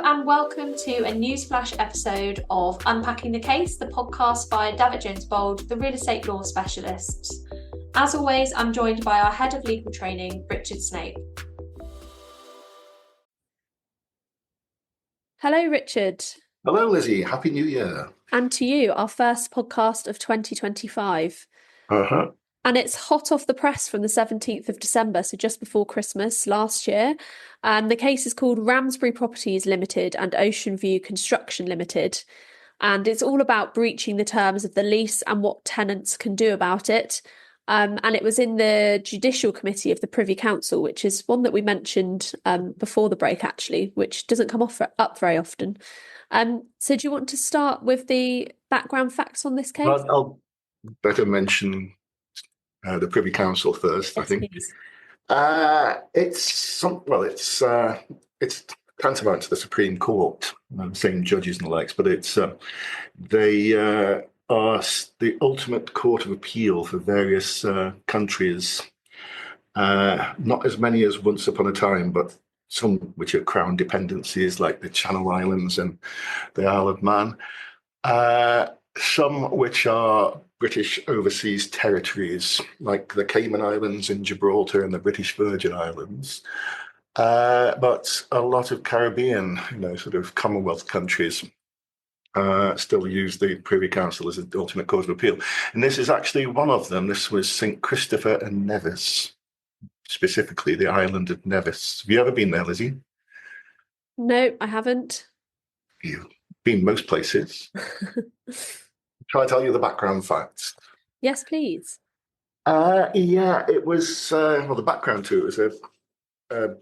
and welcome to a Newsflash episode of Unpacking the Case, the podcast by Davitt Jones Bould, the real estate law specialists. As always, I'm joined by our head of legal training, Richard Snape. Hello, Richard. Hello, Lizzie. Happy New Year. And to you, our first podcast of 2025. And it's hot off the press from the 17th of December, so just before Christmas last year. The case is called Ramsbury Properties Ltd and Ocean View Construction Ltd. And it's all about breaching the terms of the lease and what tenants can do about it. And it was in the Judicial Committee of the Privy Council, which is one that we mentioned before the break, actually, which doesn't come up very often. So do you want to start with the background facts on this case? Well, I'll better mention the Privy Council first, yes, I think. Please. It's tantamount to the Supreme Court, same judges and the likes, but they are the ultimate court of appeal for various countries. Not as many as once upon a time, but some which are crown dependencies, like the Channel Islands and the Isle of Man. Some which are British overseas territories, like the Cayman Islands and Gibraltar and the British Virgin Islands. But a lot of Caribbean, sort of Commonwealth countries still use the Privy Council as the ultimate court of appeal. And this is actually one of them. This was St. Christopher and Nevis, specifically the island of Nevis. Have you ever been there, Lizzie? No, I haven't. You've been most places. Shall I tell you the background facts? Yes, please. It was, the background to it was a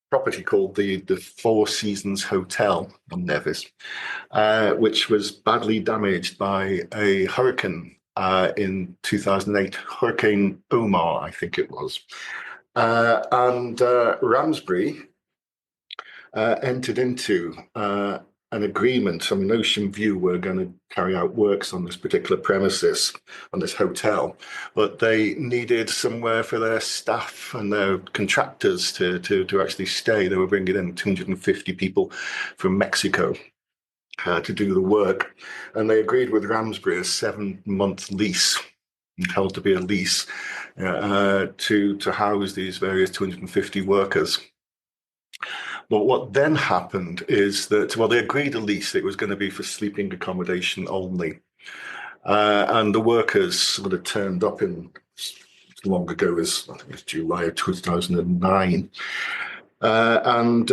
property called the Four Seasons Hotel on Nevis, which was badly damaged by a hurricane in 2008, Hurricane Omar, I think it was. And Ramsbury entered into an agreement. Ocean View were going to carry out works on this particular premises, on this hotel, but they needed somewhere for their staff and their contractors to actually stay. They were bringing in 250 people from Mexico to do the work, and they agreed with Ramsbury a 7-month lease, held to be a lease, to house these various 250 workers. But what then happened is that, they agreed a lease. It was going to be for sleeping accommodation only. And the workers sort of turned up in as long ago as, I think it's July of 2009. And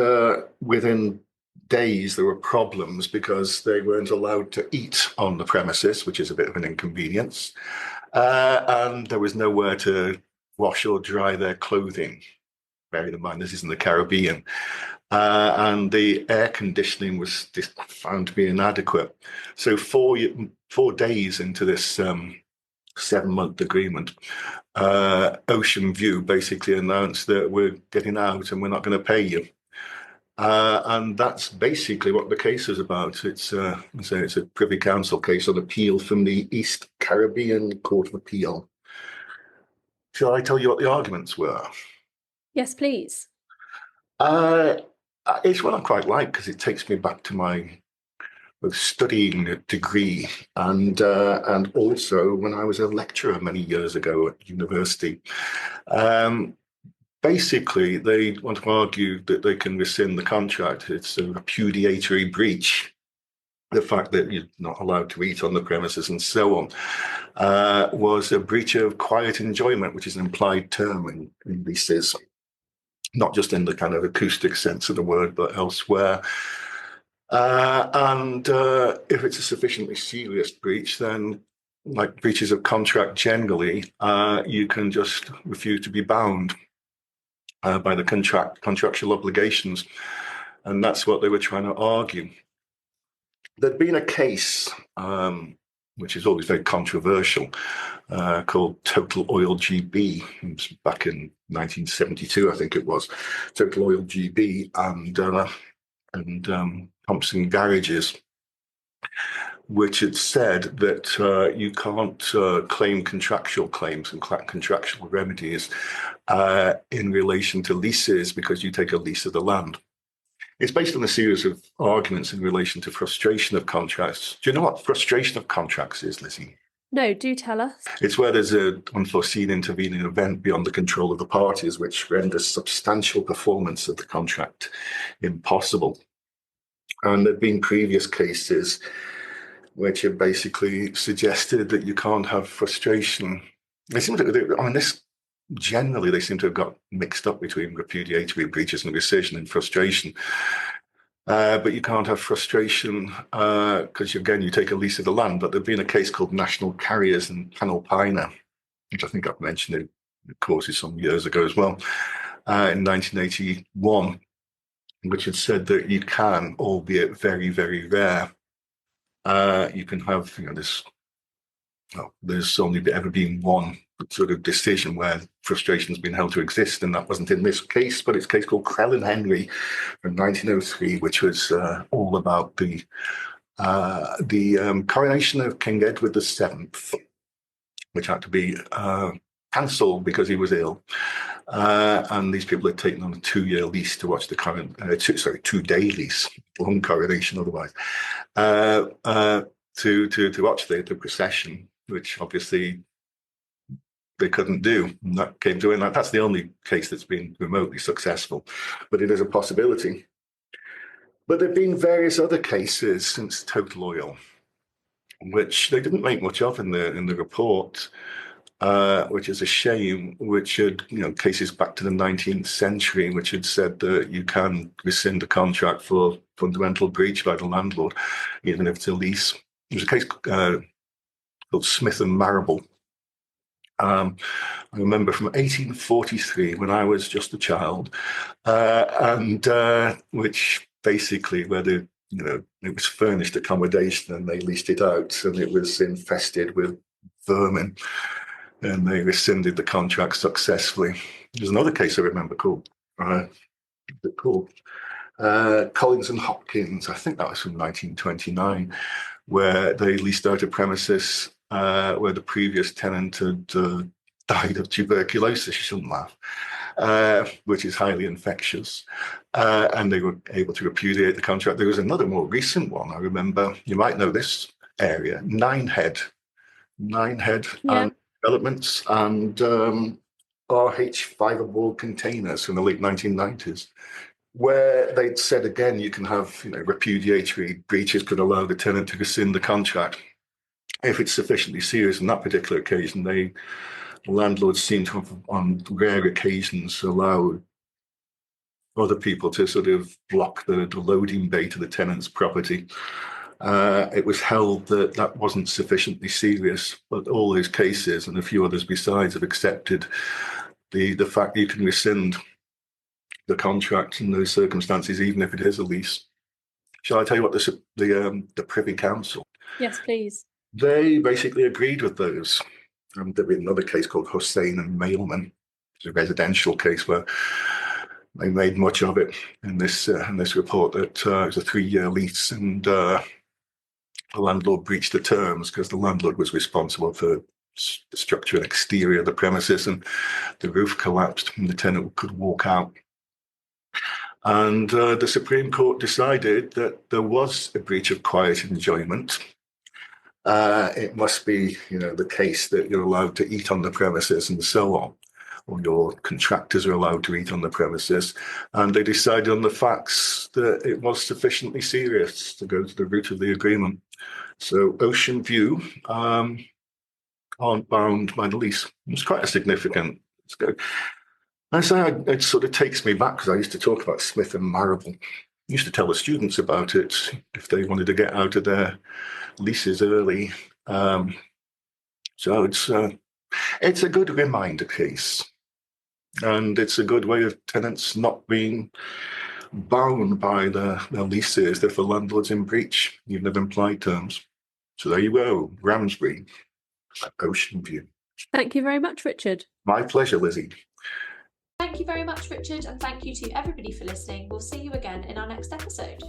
within days, there were problems because they weren't allowed to eat on the premises, which is a bit of an inconvenience. And there was nowhere to wash or dry their clothing. Bearing in mind, this is in the Caribbean. And the air conditioning was found to be inadequate. So 4 days into this 7-month agreement, Ocean View basically announced that we're getting out and we're not going to pay you. And that's basically what the case is about. It's a Privy Council case on appeal from the East Caribbean Court of Appeal. Shall I tell you what the arguments were? Yes, please. It's one I quite like because it takes me back to my studying degree and also when I was a lecturer many years ago at university. Basically, they want to argue that they can rescind the contract. It's a repudiatory breach. The fact that you're not allowed to eat on the premises and so on was a breach of quiet enjoyment, which is an implied term in leases. Not just in the kind of acoustic sense of the word, but elsewhere. And if it's a sufficiently serious breach, then like breaches of contract generally, you can just refuse to be bound by the contractual obligations. And that's what they were trying to argue. There'd been a case, which is always very controversial, called Total Oil GB. It was back in 1972, I think it was. Total Oil GB and Thompson Garages, which had said that you can't claim contractual claims and contractual remedies in relation to leases because you take a lease of the land. It's based on a series of arguments in relation to frustration of contracts. Do you know what frustration of contracts is, Lizzie? No, do tell us. It's where there's an unforeseen intervening event beyond the control of the parties, which renders substantial performance of the contract impossible. And there have been previous cases which have basically suggested that you can't have frustration. They seem to, I mean, this generally they seem to have got mixed up between repudiatory breaches and rescission and frustration. But you can't have frustration because, again, you take a lease of the land. But there's been a case called National Carriers and Panalpina, which I think I've mentioned in courses some years ago as well, in 1981, which had said that you can, albeit very, very rare, you can have, this, there's only ever been one sort of decision where frustration has been held to exist, and that wasn't in this case, but it's a case called Crellin Henry from 1903, which was all about the coronation of King Edward VII, which had to be cancelled because he was ill. And these people had taken on a 2-year lease to watch the current, 2-day lease, long coronation otherwise, to watch the procession, which obviously they couldn't do. And that came to an end. That's the only case that's been remotely successful, but it is a possibility. But there have been various other cases since Total Oil, which they didn't make much of in the report, which is a shame, which had, cases back to the 19th century, which had said that you can rescind a contract for fundamental breach by the landlord, even if it's a lease. There's a case called Smith and Marrable. I remember from 1843 when I was just a child, and which basically where it was furnished accommodation and they leased it out and it was infested with vermin and they rescinded the contract successfully. There's another case I remember called Collins and Hopkins. I think that was from 1929, where they leased out a premises where the previous tenant had died of tuberculosis. You shouldn't laugh, which is highly infectious. And they were able to repudiate the contract. There was another more recent one. I remember, you might know this area, Ninehead and developments and RH fiberboard containers from the late 1990s, where they'd said, again, you can have, repudiatory breaches could allow the tenant to rescind the contract if it's sufficiently serious. On that particular occasion, the landlords seem to have, on rare occasions, allowed other people to sort of block the loading bay to the tenant's property. It was held that that wasn't sufficiently serious, but all those cases and a few others besides have accepted the fact that you can rescind the contract in those circumstances, even if it is a lease. Shall I tell you what the Privy Council? Yes, please. They basically agreed with those. There'd been another case called Hussein and Mailman. It's a residential case where they made much of it in this report that it was a 3-year lease and the landlord breached the terms because the landlord was responsible for the structure and exterior of the premises, and the roof collapsed and the tenant could walk out. And the Supreme Court decided that there was a breach of quiet enjoyment. It must be, the case that you're allowed to eat on the premises and so on, or your contractors are allowed to eat on the premises. And they decided on the facts that it was sufficiently serious to go to the root of the agreement. So Ocean View aren't bound by the lease. It's quite a significant. I say it sort of takes me back because I used to talk about Smith and Marrable. I used to tell the students about it if they wanted to get out of their leases early. So it's a good reminder case, and it's a good way of tenants not being bound by their leases if the landlord's in breach, even of implied terms. So there you go, Ramsbury, Ocean View. Thank you very much, Richard. My pleasure, Lizzie. Thank you very much, Richard, and thank you to everybody for listening. We'll see you again in our next episode.